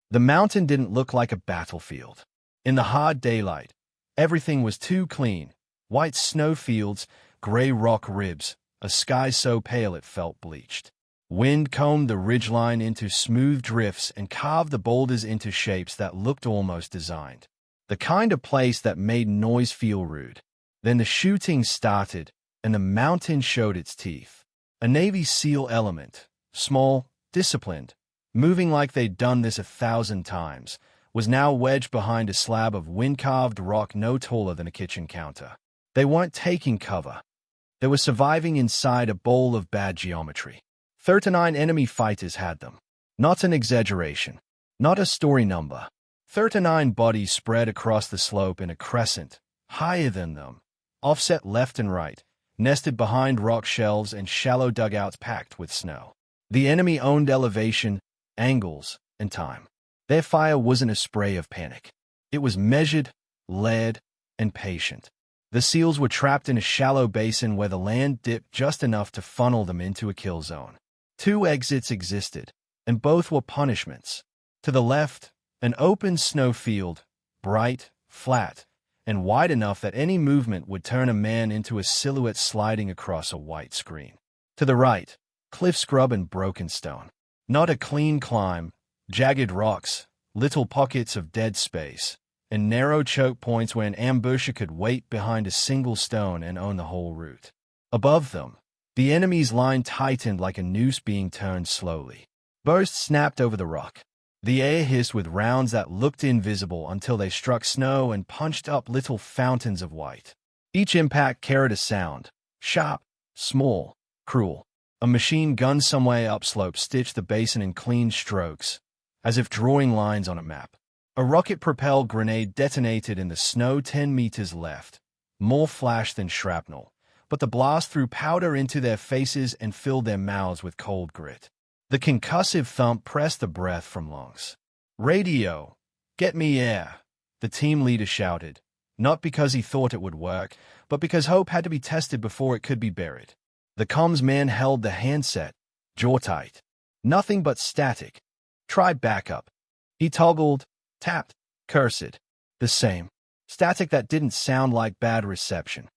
The mountain didn't look like a battlefield. In the hard daylight, everything was too clean. White snowfields, gray rock ribs, a sky so pale it felt bleached. Wind combed the ridgeline into smooth drifts and carved the boulders into shapes that looked almost designed. The kind of place that made noise feel rude. Then the shooting started, and the mountain showed its teeth. A Navy SEAL element, small, disciplined, moving like they'd done this 1,000 times, was now wedged behind a slab of wind-carved rock no taller than a kitchen counter. They weren't taking cover. They were surviving inside a bowl of bad geometry. 39 enemy fighters had them. Not an exaggeration. Not a story number. 39 bodies spread across the slope in a crescent, higher than them, offset left and right, nested behind rock shelves and shallow dugouts packed with snow. The enemy owned elevation, angles, and time. Their fire wasn't a spray of panic. It was measured, layered, and patient. The SEALs were trapped in a shallow basin where the land dipped just enough to funnel them into a kill zone. 2 exits existed, and both were punishments. To the left, an open snowfield, bright, flat, and wide enough that any movement would turn a man into a silhouette sliding across a white screen. To the right, cliff scrub and broken stone. Not a clean climb, jagged rocks, little pockets of dead space, and narrow choke points where an ambusher could wait behind a single stone and own the whole route. Above them, the enemy's line tightened like a noose being turned slowly. Bursts snapped over the rock. The air hissed with rounds that looked invisible until they struck snow and punched up little fountains of white. Each impact carried a sound, sharp, small, cruel. A machine gun somewhere upslope stitched the basin in clean strokes, as if drawing lines on a map. A rocket-propelled grenade detonated in the snow 10 meters left, more flash than shrapnel, but the blast threw powder into their faces and filled their mouths with cold grit. The concussive thump pressed the breath from lungs. "Radio! Get me air!" the team leader shouted, not because he thought it would work, but because hope had to be tested before it could be buried. The comms man held the handset, jaw tight. Nothing but static. "Try backup." He toggled, tapped, cursed. The same. Static that didn't sound like bad reception.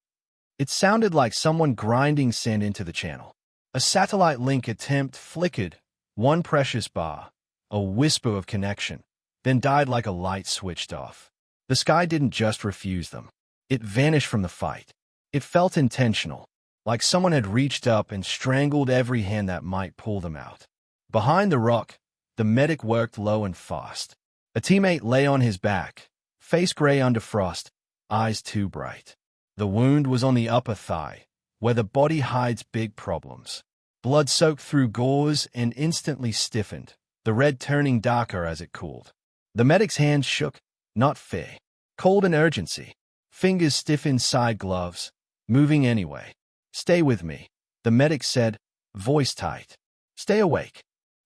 It sounded like someone grinding sand into the channel. A satellite link attempt flickered, one precious bar, a whisper of connection, then died like a light switched off. The sky didn't just refuse them. It vanished from the fight. It felt intentional, like someone had reached up and strangled every hand that might pull them out. Behind the rock, the medic worked low and fast. A teammate lay on his back, face gray under frost, eyes too bright. The wound was on the upper thigh, where the body hides big problems. Blood soaked through gauze and instantly stiffened, the red turning darker as it cooled. The medic's hands shook, not fear, cold and urgency. Fingers stiff inside gloves, moving anyway. "Stay with me," the medic said, voice tight. "Stay awake."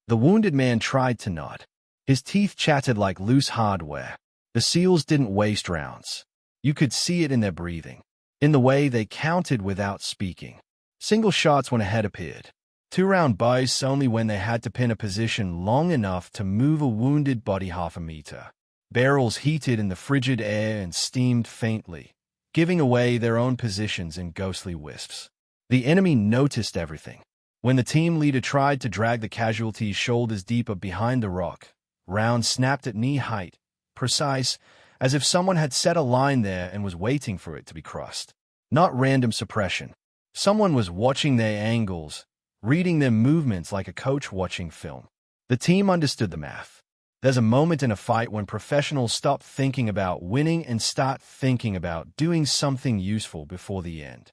The wounded man tried to nod. His teeth chattered like loose hardware. The SEALs didn't waste rounds. You could see it in their breathing, in the way they counted without speaking. Single shots when a head appeared. 2-round buys only when they had to pin a position long enough to move a wounded body half a meter. Barrels heated in the frigid air and steamed faintly, giving away their own positions in ghostly wisps. The enemy noticed everything. When the team leader tried to drag the casualties shoulders deeper behind the rock, rounds snapped at knee height, precise, as if someone had set a line there and was waiting for it to be crossed. Not random suppression. Someone was watching their angles, reading their movements like a coach watching film. The team understood the math. There's a moment in a fight when professionals stop thinking about winning and start thinking about doing something useful before the end.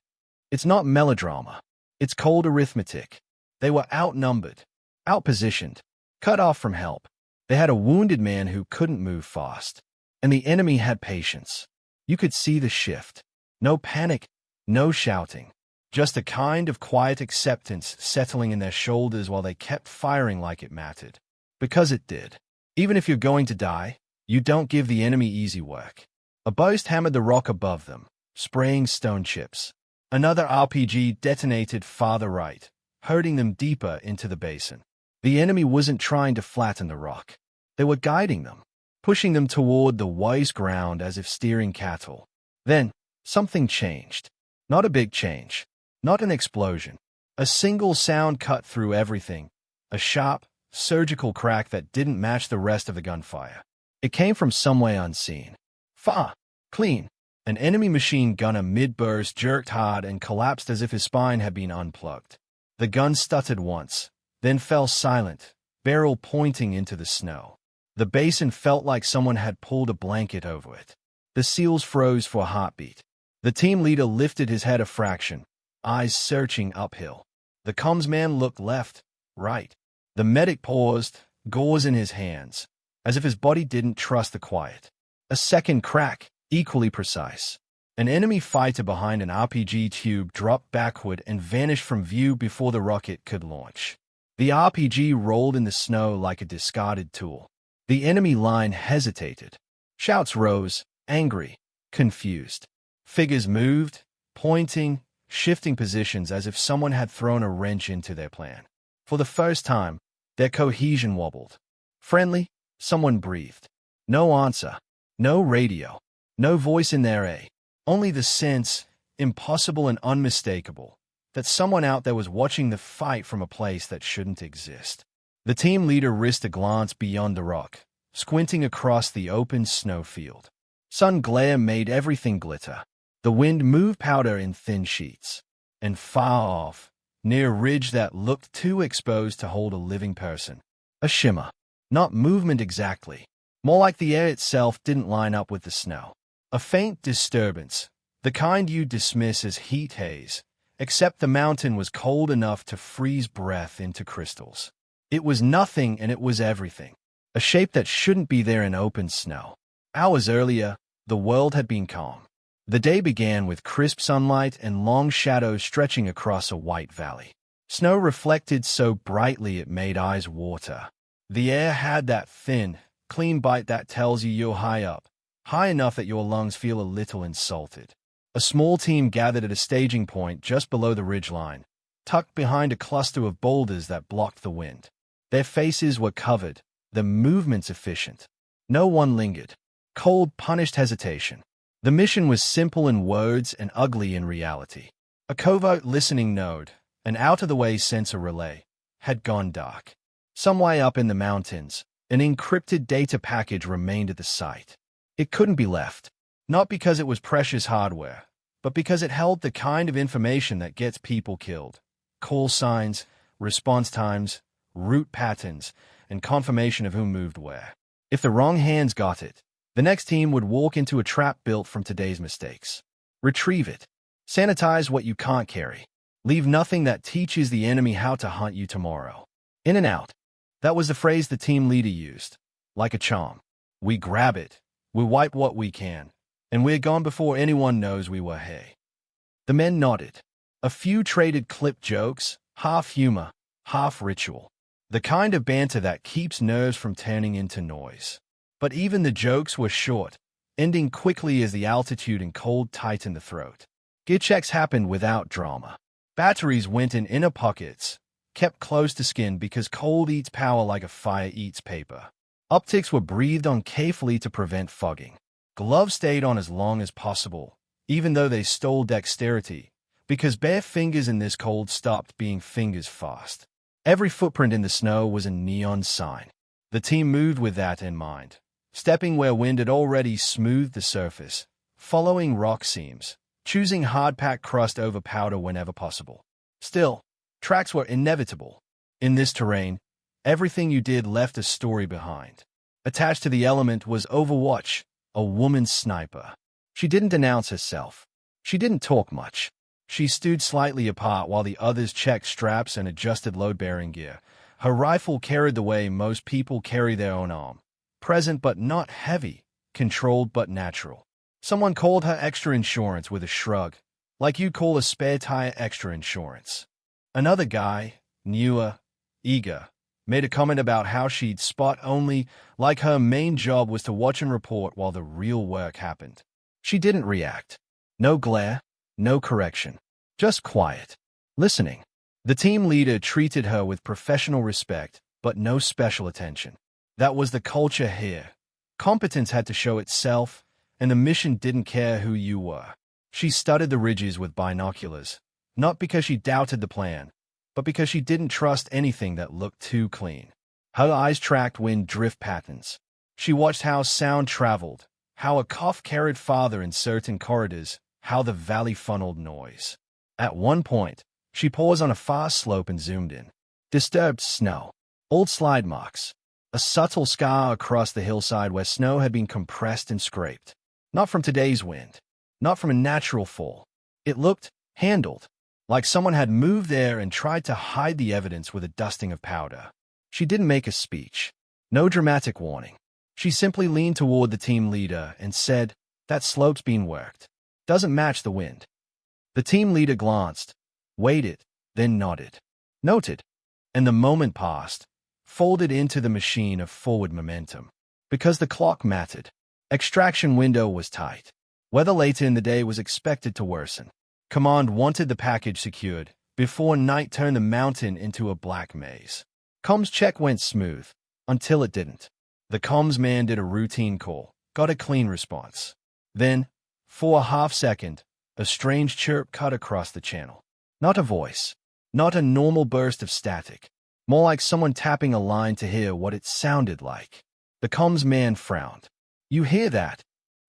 It's not melodrama. It's cold arithmetic. They were outnumbered, outpositioned, cut off from help. They had a wounded man who couldn't move fast, and the enemy had patience. You could see the shift. No panic, no shouting. Just a kind of quiet acceptance settling in their shoulders while they kept firing like it mattered. Because it did. Even if you're going to die, you don't give the enemy easy work. A burst hammered the rock above them, spraying stone chips. Another RPG detonated farther right, hurting them deeper into the basin. The enemy wasn't trying to flatten the rock. They were guiding them, pushing them toward the waste ground as if steering cattle. Then, something changed. Not a big change. Not an explosion. A single sound cut through everything. A sharp, surgical crack that didn't match the rest of the gunfire. It came from somewhere unseen. Far, clean. An enemy machine gunner mid-burst jerked hard and collapsed as if his spine had been unplugged. The gun stuttered once, then fell silent, barrel pointing into the snow. The basin felt like someone had pulled a blanket over it. The SEALs froze for a heartbeat. The team leader lifted his head a fraction, eyes searching uphill. The comms man looked left, right. The medic paused, gauze in his hands, as if his body didn't trust the quiet. A second crack, equally precise. An enemy fighter behind an RPG tube dropped backward and vanished from view before the rocket could launch. The RPG rolled in the snow like a discarded tool. The enemy line hesitated. Shouts rose, angry, confused. Figures moved, pointing, shifting positions as if someone had thrown a wrench into their plan. For the first time, their cohesion wobbled. Friendly, someone breathed. No answer, no radio, no voice in their ear. Only the sense, impossible and unmistakable, that someone out there was watching the fight from a place that shouldn't exist. The team leader risked a glance beyond the rock, squinting across the open snowfield. Sun glare made everything glitter. The wind moved powder in thin sheets. And far off, near a ridge that looked too exposed to hold a living person. A shimmer. Not movement exactly. More like the air itself didn't line up with the snow. A faint disturbance, the kind you dismiss as heat haze, except the mountain was cold enough to freeze breath into crystals. It was nothing and it was everything. A shape that shouldn't be there in open snow. Hours earlier, the world had been calm. The day began with crisp sunlight and long shadows stretching across a white valley. Snow reflected so brightly it made eyes water. The air had that thin, clean bite that tells you're high up, high enough that your lungs feel a little insulted. A small team gathered at a staging point just below the ridgeline, tucked behind a cluster of boulders that blocked the wind. Their faces were covered, their movements efficient. No one lingered. Cold punished hesitation. The mission was simple in words and ugly in reality. A covert listening node, an out-of-the-way sensor relay, had gone dark. Some way up in the mountains, an encrypted data package remained at the site. It couldn't be left, not because it was precious hardware, but because it held the kind of information that gets people killed. Call signs, response times, route patterns, and confirmation of who moved where. If the wrong hands got it, the next team would walk into a trap built from today's mistakes. Retrieve it. Sanitize what you can't carry. Leave nothing that teaches the enemy how to hunt you tomorrow. In and out. That was the phrase the team leader used. Like a charm. We grab it. We wipe what we can. And we're gone before anyone knows we were here. The men nodded. A few traded clipped jokes, half humor, half ritual. The kind of banter that keeps nerves from turning into noise. But even the jokes were short, ending quickly as the altitude and cold tightened the throat. Gear checks happened without drama. Batteries went in inner pockets, kept close to skin because cold eats power like a fire eats paper. Optics were breathed on carefully to prevent fogging. Gloves stayed on as long as possible, even though they stole dexterity, because bare fingers in this cold stopped being fingers fast. Every footprint in the snow was a neon sign. The team moved with that in mind, stepping where wind had already smoothed the surface, following rock seams, choosing hard-packed crust over powder whenever possible. Still, tracks were inevitable. In this terrain, everything you did left a story behind. Attached to the element was Overwatch, a woman sniper. She didn't announce herself. She didn't talk much. She stood slightly apart while the others checked straps and adjusted load-bearing gear. Her rifle carried the way most people carry their own arm. Present but not heavy, controlled but natural. Someone called her extra insurance with a shrug, like you'd call a spare tire extra insurance. Another guy, newer, eager, made a comment about how she'd spot only, like her main job was to watch and report while the real work happened. She didn't react. No glare, no correction. Just quiet. Listening. The team leader treated her with professional respect, but no special attention. That was the culture here. Competence had to show itself, and the mission didn't care who you were. She studied the ridges with binoculars, not because she doubted the plan, but because she didn't trust anything that looked too clean. Her eyes tracked wind drift patterns. She watched how sound traveled, how a cough carried farther in certain corridors, how the valley funneled noise. At one point, she paused on a fast slope and zoomed in. Disturbed snow. Old slide marks. A subtle scar across the hillside where snow had been compressed and scraped. Not from today's wind. Not from a natural fall. It looked handled, like someone had moved there and tried to hide the evidence with a dusting of powder. She didn't make a speech. No dramatic warning. She simply leaned toward the team leader and said, "That slope's being worked. Doesn't match the wind." The team leader glanced, waited, then nodded. Noted. And the moment passed, folded into the machine of forward momentum. Because the clock mattered. Extraction window was tight. Weather later in the day was expected to worsen. Command wanted the package secured before night turned the mountain into a black maze. Comms check went smooth, until it didn't. The comms man did a routine call, got a clean response. Then, for a half second, a strange chirp cut across the channel. Not a voice, not a normal burst of static, more like someone tapping a line to hear what it sounded like. The comms man frowned. "You hear that?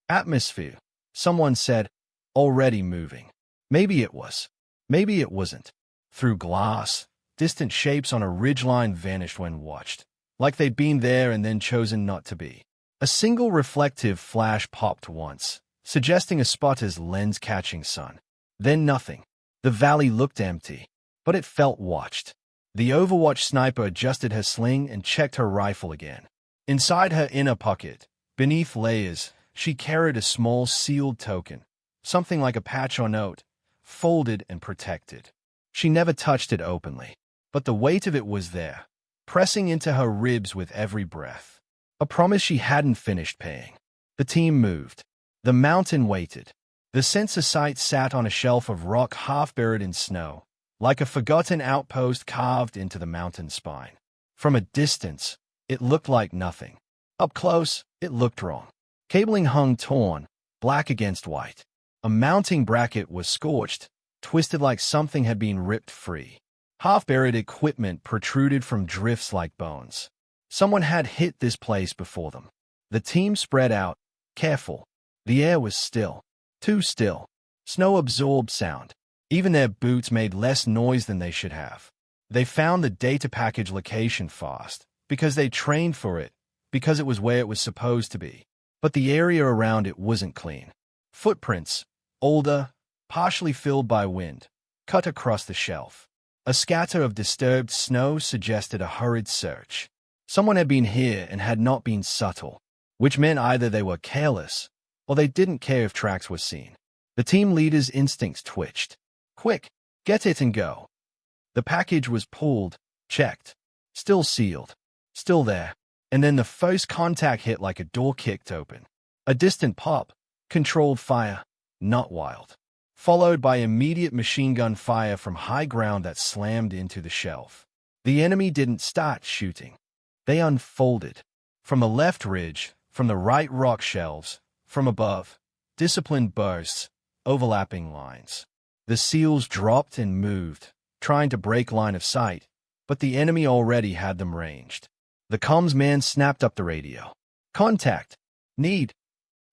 Atmosphere," someone said, "already moving." Maybe it was. Maybe it wasn't. Through glass, distant shapes on a ridgeline vanished when watched, like they'd been there and then chosen not to be. A single reflective flash popped once, suggesting a spotter's lens-catching sun. Then nothing. The valley looked empty, but it felt watched. The Overwatch sniper adjusted her sling and checked her rifle again. Inside her inner pocket, beneath layers, she carried a small sealed token, something like a patch or note, folded and protected. She never touched it openly, but the weight of it was there, pressing into her ribs with every breath. A promise she hadn't finished paying. The team moved. The mountain waited. The sensor site sat on a shelf of rock half buried in snow, like a forgotten outpost carved into the mountain spine. From a distance, it looked like nothing. Up close, it looked wrong. Cabling hung torn, black against white. A mounting bracket was scorched, twisted like something had been ripped free. Half-buried equipment protruded from drifts like bones. Someone had hit this place before them. The team spread out, careful. The air was still. Too still. Snow absorbed sound. Even their boots made less noise than they should have. They found the data package location fast, because they trained for it, because it was where it was supposed to be. But the area around it wasn't clean. Footprints, older, partially filled by wind, cut across the shelf. A scatter of disturbed snow suggested a hurried search. Someone had been here and had not been subtle, which meant either they were careless or they didn't care if tracks were seen. The team leader's instincts twitched. Quick, get it and go. The package was pulled, checked, still sealed, still there, and then the first contact hit like a door kicked open. A distant pop, controlled fire, not wild, followed by immediate machine gun fire from high ground that slammed into the shelf. The enemy didn't start shooting. They unfolded. From the left ridge, from the right rock shelves, from above, disciplined bursts, overlapping lines. The SEALs dropped and moved, trying to break line of sight, but the enemy already had them ranged. The comms man snapped up the radio. "Contact. Need."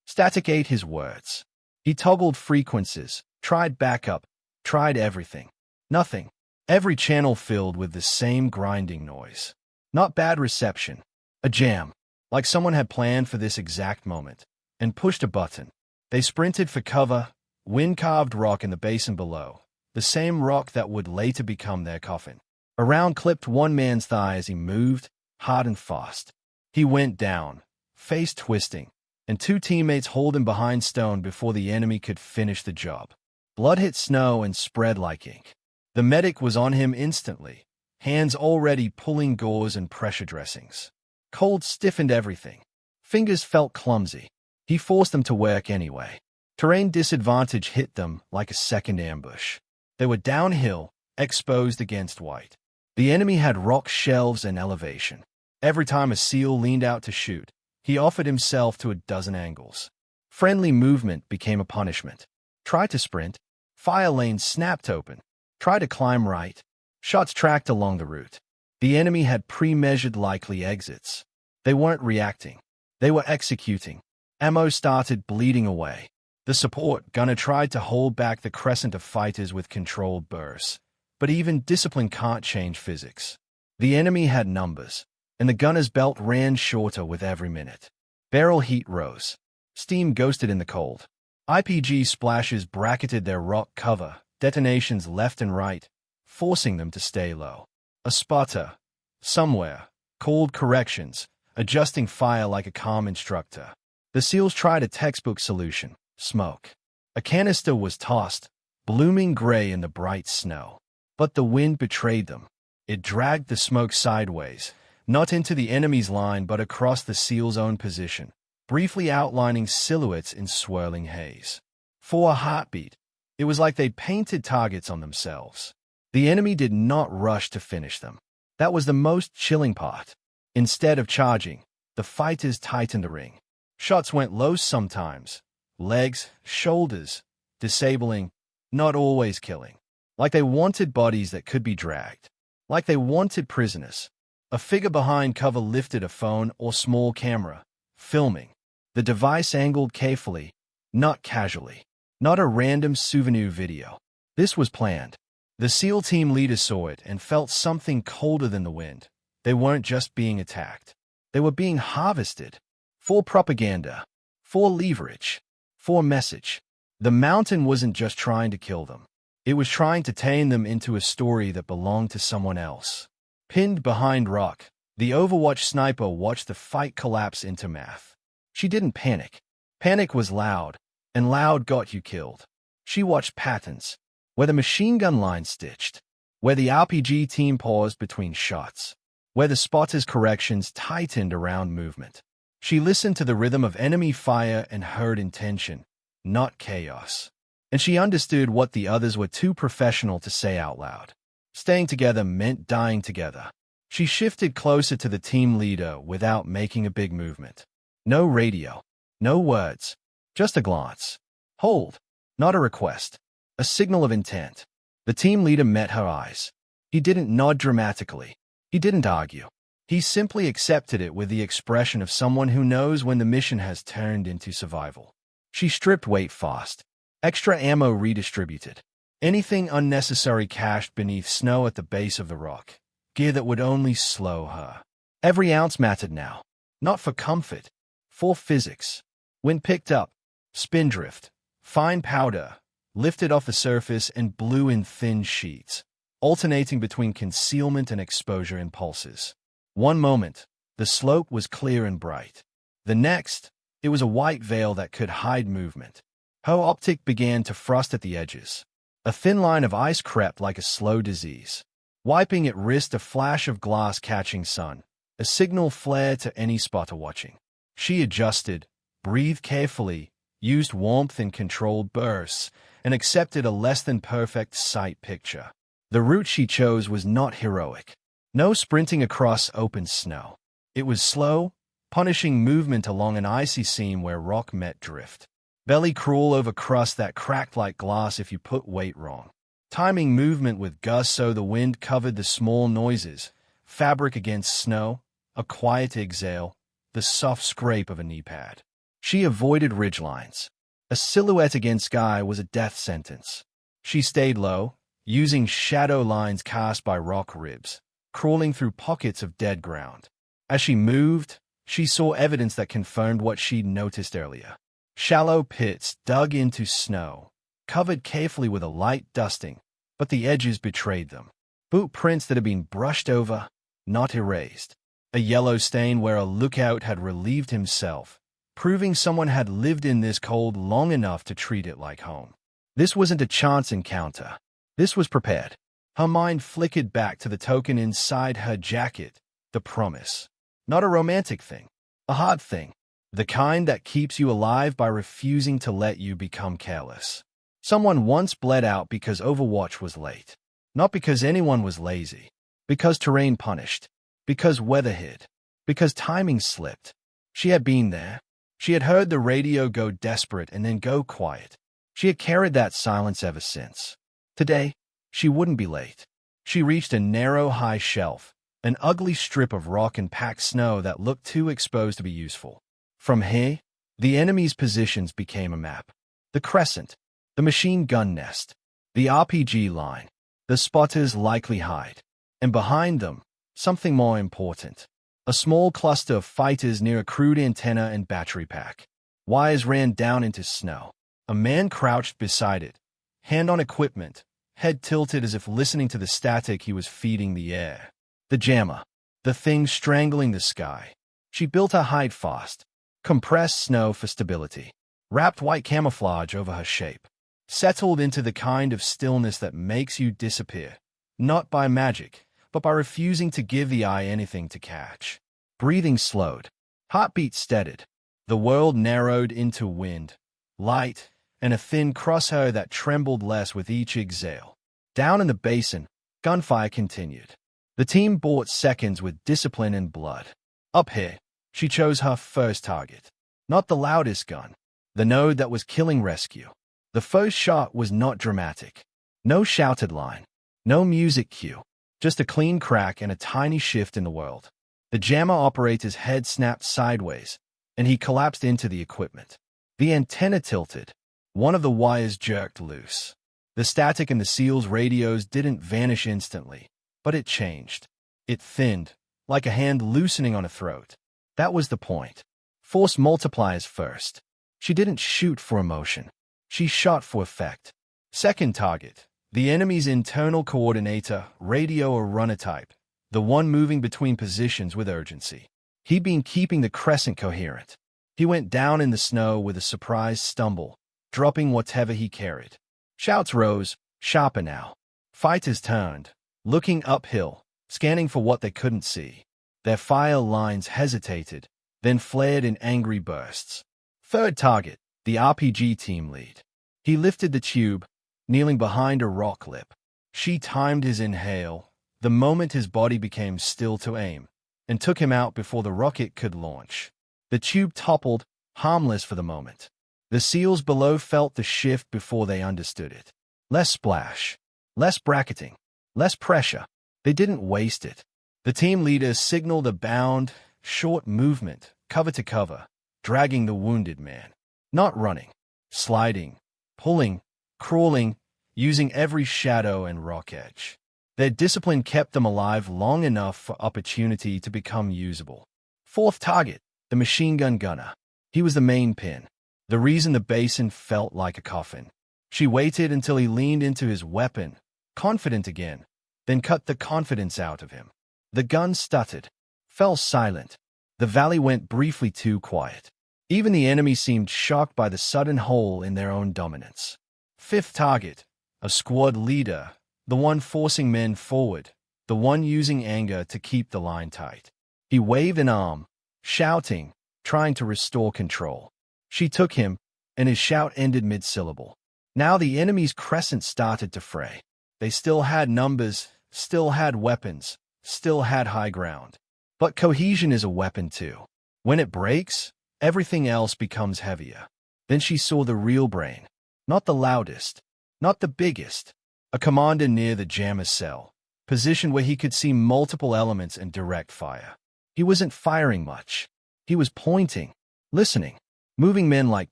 Static ate his words. He toggled frequencies, tried backup, tried everything. Nothing. Every channel filled with the same grinding noise. Not bad reception. A jam. Like someone had planned for this exact moment, and pushed a button. They sprinted for cover, wind-carved rock in the basin below, the same rock that would later become their coffin. A round clipped one man's thigh as he moved, hard and fast. He went down, face twisting, and two teammates hauled him behind stone before the enemy could finish the job. Blood hit snow and spread like ink. The medic was on him instantly, hands already pulling gauze and pressure dressings. Cold stiffened everything. Fingers felt clumsy. He forced them to work anyway. Terrain disadvantage hit them like a second ambush. They were downhill, exposed against white. The enemy had rock shelves and elevation. Every time a SEAL leaned out to shoot, he offered himself to a dozen angles. Friendly movement became a punishment. Try to sprint. Fire lanes snapped open. Try to climb right. Shots tracked along the route. The enemy had pre-measured likely exits. They weren't reacting. They were executing. Ammo started bleeding away. The support gunner tried to hold back the crescent of fighters with controlled bursts. But even discipline can't change physics. The enemy had numbers, and the gunner's belt ran shorter with every minute. Barrel heat rose. Steam ghosted in the cold. IPG splashes bracketed their rock cover, detonations left and right, forcing them to stay low. A spotter, somewhere, called corrections, adjusting fire like a calm instructor. The SEALs tried a textbook solution: smoke. A canister was tossed, blooming gray in the bright snow. But the wind betrayed them. It dragged the smoke sideways, not into the enemy's line but across the SEALs' own position, briefly outlining silhouettes in swirling haze. For a heartbeat, it was like they'd painted targets on themselves. The enemy did not rush to finish them. That was the most chilling part. Instead of charging, the fighters tightened the ring. Shots went low sometimes. Legs, shoulders, disabling, not always killing. Like they wanted bodies that could be dragged. Like they wanted prisoners. A figure behind cover lifted a phone or small camera, filming. The device angled carefully, not casually. Not a random souvenir video. This was planned. The SEAL team leader saw it and felt something colder than the wind. They weren't just being attacked. They were being harvested. For propaganda. For leverage. For message. The mountain wasn't just trying to kill them. It was trying to turn them into a story that belonged to someone else. Pinned behind rock, the Overwatch sniper watched the fight collapse into math. She didn't panic. Panic was loud, and loud got you killed. She watched patterns, where the machine gun line stitched, where the RPG team paused between shots, where the spotter's corrections tightened around movement. She listened to the rhythm of enemy fire and heard intention, not chaos. And she understood what the others were too professional to say out loud. Staying together meant dying together. She shifted closer to the team leader without making a big movement. No radio. No words. Just a glance. Hold. Not a request. A signal of intent. The team leader met her eyes. He didn't nod dramatically. He didn't argue. He simply accepted it with the expression of someone who knows when the mission has turned into survival. She stripped weight fast. Extra ammo redistributed. Anything unnecessary cached beneath snow at the base of the rock. Gear that would only slow her. Every ounce mattered now. Not for comfort. For physics. Wind picked up. Spindrift. Fine powder. Lifted off the surface and blew in thin sheets, alternating between concealment and exposure impulses. One moment, the slope was clear and bright. The next, it was a white veil that could hide movement. Her optic began to frost at the edges. A thin line of ice crept like a slow disease. Wiping at wrist, a flash of glass catching sun, a signal flare to any spotter watching. She adjusted, breathed carefully, used warmth in controlled bursts, and accepted a less-than-perfect sight picture. The route she chose was not heroic. No sprinting across open snow. It was slow, punishing movement along an icy seam where rock met drift. Belly crawl over crust that cracked like glass if you put weight wrong. Timing movement with gusts so the wind covered the small noises, fabric against snow, a quiet exhale, the soft scrape of a knee pad. She avoided ridgelines. A silhouette against sky was a death sentence. She stayed low, using shadow lines cast by rock ribs, crawling through pockets of dead ground. As she moved, she saw evidence that confirmed what she'd noticed earlier. Shallow pits dug into snow, covered carefully with a light dusting, but the edges betrayed them. Boot prints that had been brushed over, not erased. A yellow stain where a lookout had relieved himself, proving someone had lived in this cold long enough to treat it like home. This wasn't a chance encounter. This was prepared. Her mind flickered back to the token inside her jacket, the promise. Not a romantic thing, a hard thing. The kind that keeps you alive by refusing to let you become careless. Someone once bled out because Overwatch was late. Not because anyone was lazy. Because terrain punished. Because weather hid. Because timing slipped. She had been there. She had heard the radio go desperate and then go quiet. She had carried that silence ever since. Today, she wouldn't be late. She reached a narrow, high shelf, an ugly strip of rock and packed snow that looked too exposed to be useful. From here, the enemy's positions became a map. The crescent, the machine gun nest, the RPG line, the spotter's likely hide. And behind them, something more important. A small cluster of fighters near a crude antenna and battery pack. Wires ran down into snow. A man crouched beside it, hand on equipment, head tilted as if listening to the static he was feeding the air. The jammer, the thing strangling the sky. She built her hide fast, compressed snow for stability, wrapped white camouflage over her shape, settled into the kind of stillness that makes you disappear, not by magic, but by refusing to give the eye anything to catch. Breathing slowed, heartbeat steadied. The world narrowed into wind, light, and a thin crosshair that trembled less with each exhale. Down in the basin, gunfire continued. The team bought seconds with discipline and blood. Up here, she chose her first target. Not the loudest gun, the node that was killing rescue. The first shot was not dramatic. No shouted line, no music cue, just a clean crack and a tiny shift in the world. The jammer operator's head snapped sideways, and he collapsed into the equipment. The antenna tilted. One of the wires jerked loose. The static in the SEAL's radios didn't vanish instantly, but it changed. It thinned, like a hand loosening on a throat. That was the point. Force multipliers first. She didn't shoot for emotion. She shot for effect. Second target, the enemy's internal coordinator, radio or runner type, the one moving between positions with urgency. He'd been keeping the crescent coherent. He went down in the snow with a surprised stumble, dropping whatever he carried. Shouts rose, sharper now. Fighters turned, looking uphill, scanning for what they couldn't see. Their fire lines hesitated, then flared in angry bursts. Third target, the RPG team lead. He lifted the tube, kneeling behind a rock lip. She timed his inhale, the moment his body became still to aim, and took him out before the rocket could launch. The tube toppled, harmless for the moment. The SEALs below felt the shift before they understood it. Less splash, less bracketing, less pressure. They didn't waste it. The team leader signaled a bound, short movement, cover to cover, dragging the wounded man. Not running, sliding, pulling, crawling, using every shadow and rock edge. Their discipline kept them alive long enough for opportunity to become usable. Fourth target, the machine gun gunner. He was the main pin. The reason the basin felt like a coffin. She waited until he leaned into his weapon, confident again, then cut the confidence out of him. The gun stuttered, fell silent. The valley went briefly too quiet. Even the enemy seemed shocked by the sudden hole in their own dominance. Fifth target, a squad leader, the one forcing men forward, the one using anger to keep the line tight. He waved an arm, shouting, trying to restore control. She took him, and his shout ended mid-syllable. Now the enemy's crescent started to fray. They still had numbers, still had weapons, still had high ground. But cohesion is a weapon too. When it breaks, everything else becomes heavier. Then she saw the real brain. Not the loudest, not the biggest. A commander near the jammer's cell, positioned where he could see multiple elements and direct fire. He wasn't firing much. He was pointing, listening, moving men like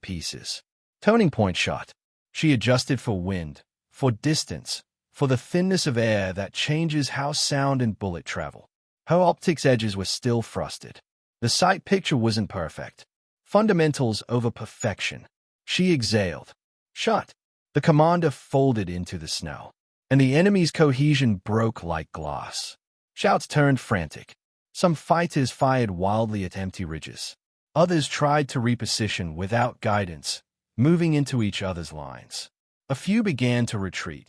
pieces. Turning point shot. She adjusted for wind, for distance, for the thinness of air that changes how sound and bullet travel. Her optics edges were still frosted. The sight picture wasn't perfect. Fundamentals over perfection. She exhaled. Shot. The commander folded into the snow, and the enemy's cohesion broke like glass. Shouts turned frantic. Some fighters fired wildly at empty ridges. Others tried to reposition without guidance, moving into each other's lines. A few began to retreat,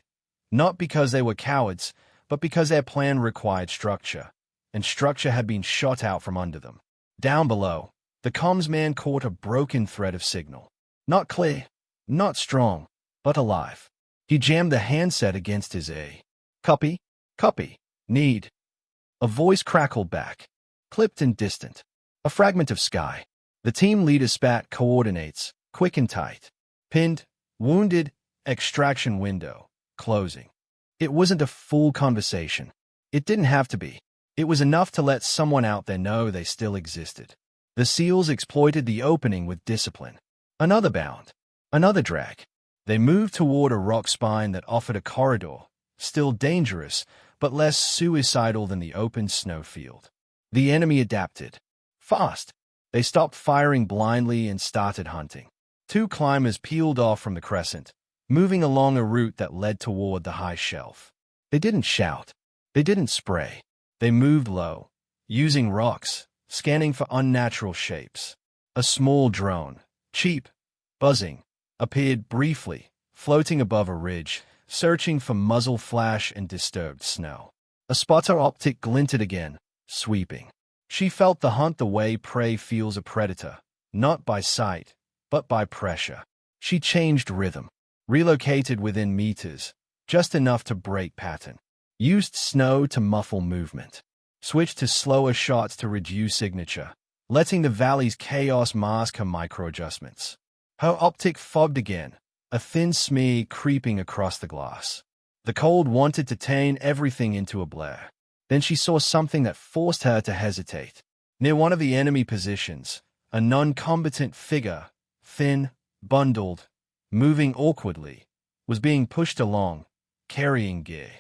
not because they were cowards, but because their plan required structure, and structure had been shot out from under them. Down below, the comms man caught a broken thread of signal. Not clear, not strong, but alive. He jammed the handset against his ear. Copy, copy, need. A voice crackled back. clipped and distant. A fragment of sky. The team leader spat coordinates, quick and tight. Pinned, wounded, extraction window, closing. It wasn't a full conversation. It didn't have to be. It was enough to let someone out there know they still existed. The SEALs exploited the opening with discipline. Another bound. Another drag. They moved toward a rock spine that offered a corridor, still dangerous, but less suicidal than the open snowfield. The enemy adapted. Fast. They stopped firing blindly and started hunting. Two climbers peeled off from the crescent, moving along a route that led toward the high shelf. They didn't shout. They didn't spray. They moved low, using rocks, scanning for unnatural shapes. A small drone, cheap, buzzing, appeared briefly, floating above a ridge, searching for muzzle flash and disturbed snow. A spotter optic glinted again, sweeping. She felt the hunt the way prey feels a predator, not by sight, but by pressure. She changed rhythm, relocated within meters, just enough to break pattern. Used snow to muffle movement. Switched to slower shots to reduce signature, letting the valley's chaos mask her micro-adjustments. Her optic fogged again, a thin smear creeping across the glass. The cold wanted to turn everything into a blur. Then she saw something that forced her to hesitate. Near one of the enemy positions, a non-combatant figure, thin, bundled, moving awkwardly, was being pushed along, carrying gear.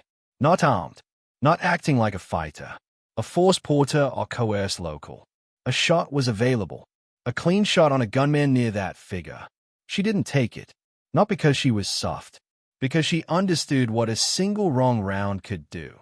Not armed, not acting like a fighter, a force porter or coerced local. A shot was available, a clean shot on a gunman near that figure. She didn't take it, not because she was soft, because she understood what a single wrong round could do,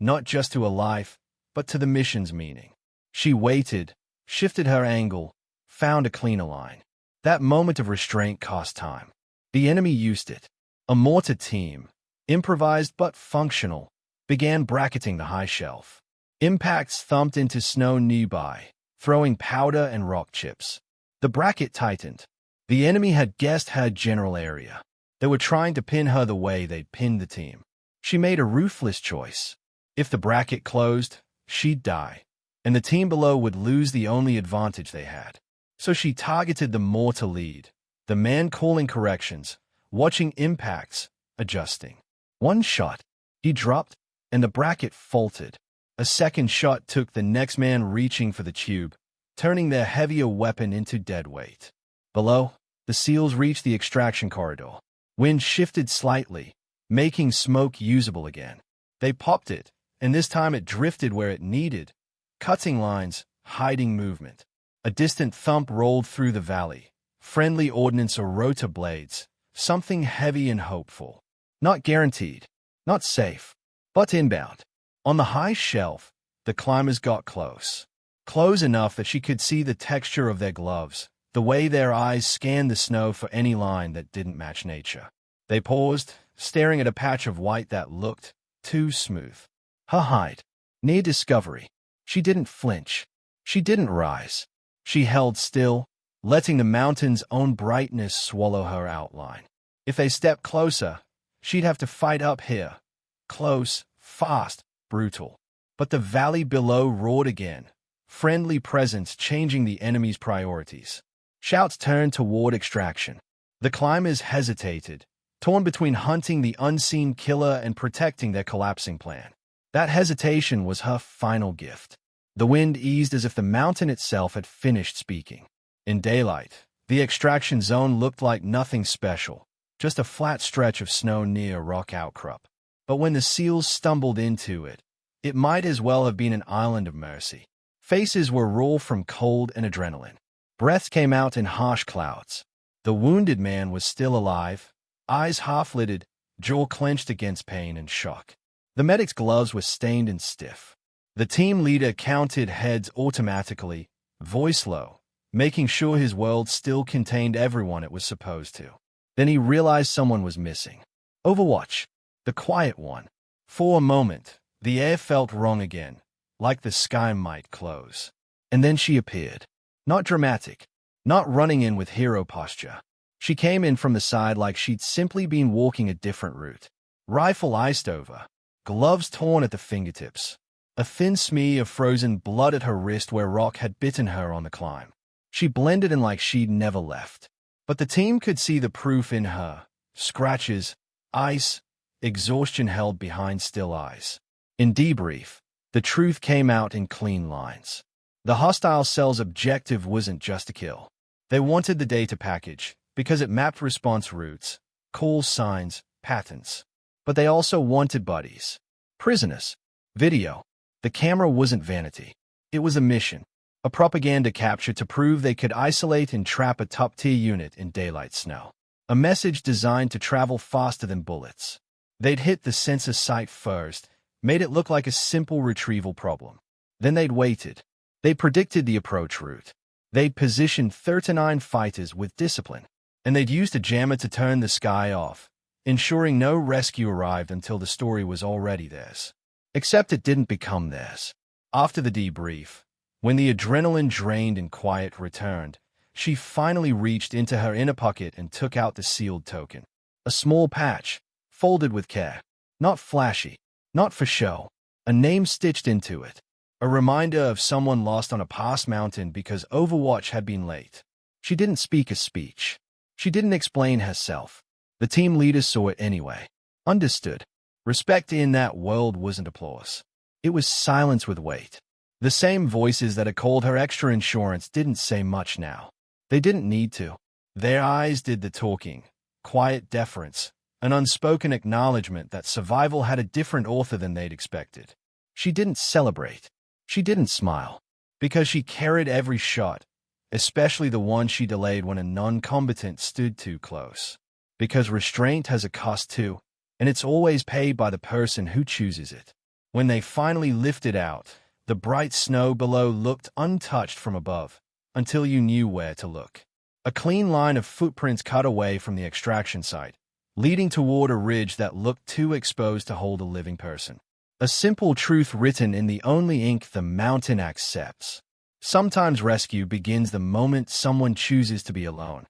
not just to a life, but to the mission's meaning. She waited, shifted her angle, found a cleaner line. That moment of restraint cost time. The enemy used it. A mortar team, improvised but functional, began bracketing the high shelf. Impacts thumped into snow nearby, throwing powder and rock chips. The bracket tightened. The enemy had guessed her general area. They were trying to pin her the way they'd pinned the team. She made a ruthless choice. If the bracket closed, she'd die, and the team below would lose the only advantage they had. So she targeted the mortar lead, the man calling corrections, watching impacts, adjusting. One shot, he dropped, and the bracket faltered. A second shot took the next man reaching for the tube, turning their heavier weapon into dead weight. Below, the SEALs reached the extraction corridor. Wind shifted slightly, making smoke usable again. They popped it, and this time it drifted where it needed, cutting lines, hiding movement. A distant thump rolled through the valley. Friendly ordnance or rotor blades, something heavy and hopeful. Not guaranteed, not safe, but inbound. On the high shelf, the climbers got close. Close enough that she could see the texture of their gloves, the way their eyes scanned the snow for any line that didn't match nature. They paused, staring at a patch of white that looked too smooth. Her height, near discovery. She didn't flinch. She didn't rise. She held still, letting the mountain's own brightness swallow her outline. If they stepped closer, she'd have to fight up here. Close, fast, brutal. But the valley below roared again, friendly presence changing the enemy's priorities. Shouts turned toward extraction. The climbers hesitated, torn between hunting the unseen killer and protecting their collapsing plan. That hesitation was her final gift. The wind eased as if the mountain itself had finished speaking. In daylight, the extraction zone looked like nothing special, just a flat stretch of snow near a rock outcrop. But when the SEALs stumbled into it, it might as well have been an island of mercy. Faces were raw from cold and adrenaline. Breaths came out in harsh clouds. The wounded man was still alive, eyes half-lidded, jaw clenched against pain and shock. The medic's gloves were stained and stiff. The team leader counted heads automatically, voice low, making sure his world still contained everyone it was supposed to. Then he realized someone was missing. Overwatch, the quiet one. For a moment, the air felt wrong again, like the sky might close. And then she appeared. Not dramatic, not running in with hero posture. She came in from the side like she'd simply been walking a different route. Rifle iced over, gloves torn at the fingertips. a thin smear of frozen blood at her wrist where Rock had bitten her on the climb. She blended in like she'd never left. But the team could see the proof in her. Scratches, ice, exhaustion held behind still eyes. In debrief, the truth came out in clean lines. The hostile cell's objective wasn't just to kill. They wanted the data package because it mapped response routes, call signs, patterns. But they also wanted buddies, prisoners, video. The camera wasn't vanity. It was a mission, a propaganda capture to prove they could isolate and trap a top-tier unit in daylight snow. A message designed to travel faster than bullets. They'd hit the sensor site first, made it look like a simple retrieval problem. Then they'd waited. They predicted the approach route. They'd positioned 39 fighters with discipline. And they'd used a jammer to turn the sky off, ensuring no rescue arrived until the story was already theirs. Except it didn't become theirs. After the debrief, when the adrenaline drained and quiet returned, she finally reached into her inner pocket and took out the sealed token. A small patch, folded with care. Not flashy, not for show. A name stitched into it. A reminder of someone lost on a past mountain because Overwatch had been late. She didn't speak a speech. She didn't explain herself. The team leaders saw it anyway. Understood. Respect in that world wasn't applause. It was silence with weight. The same voices that had called her extra insurance didn't say much now. They didn't need to. Their eyes did the talking. Quiet deference. An unspoken acknowledgement that survival had a different author than they'd expected. She didn't celebrate. She didn't smile. Because she carried every shot, especially the one she delayed when a non-combatant stood too close. Because restraint has a cost too, and it's always paid by the person who chooses it. When they finally lifted out, the bright snow below looked untouched from above, until you knew where to look. A clean line of footprints cut away from the extraction site, leading toward a ridge that looked too exposed to hold a living person. A simple truth written in the only ink the mountain accepts. Sometimes rescue begins the moment someone chooses to be alone.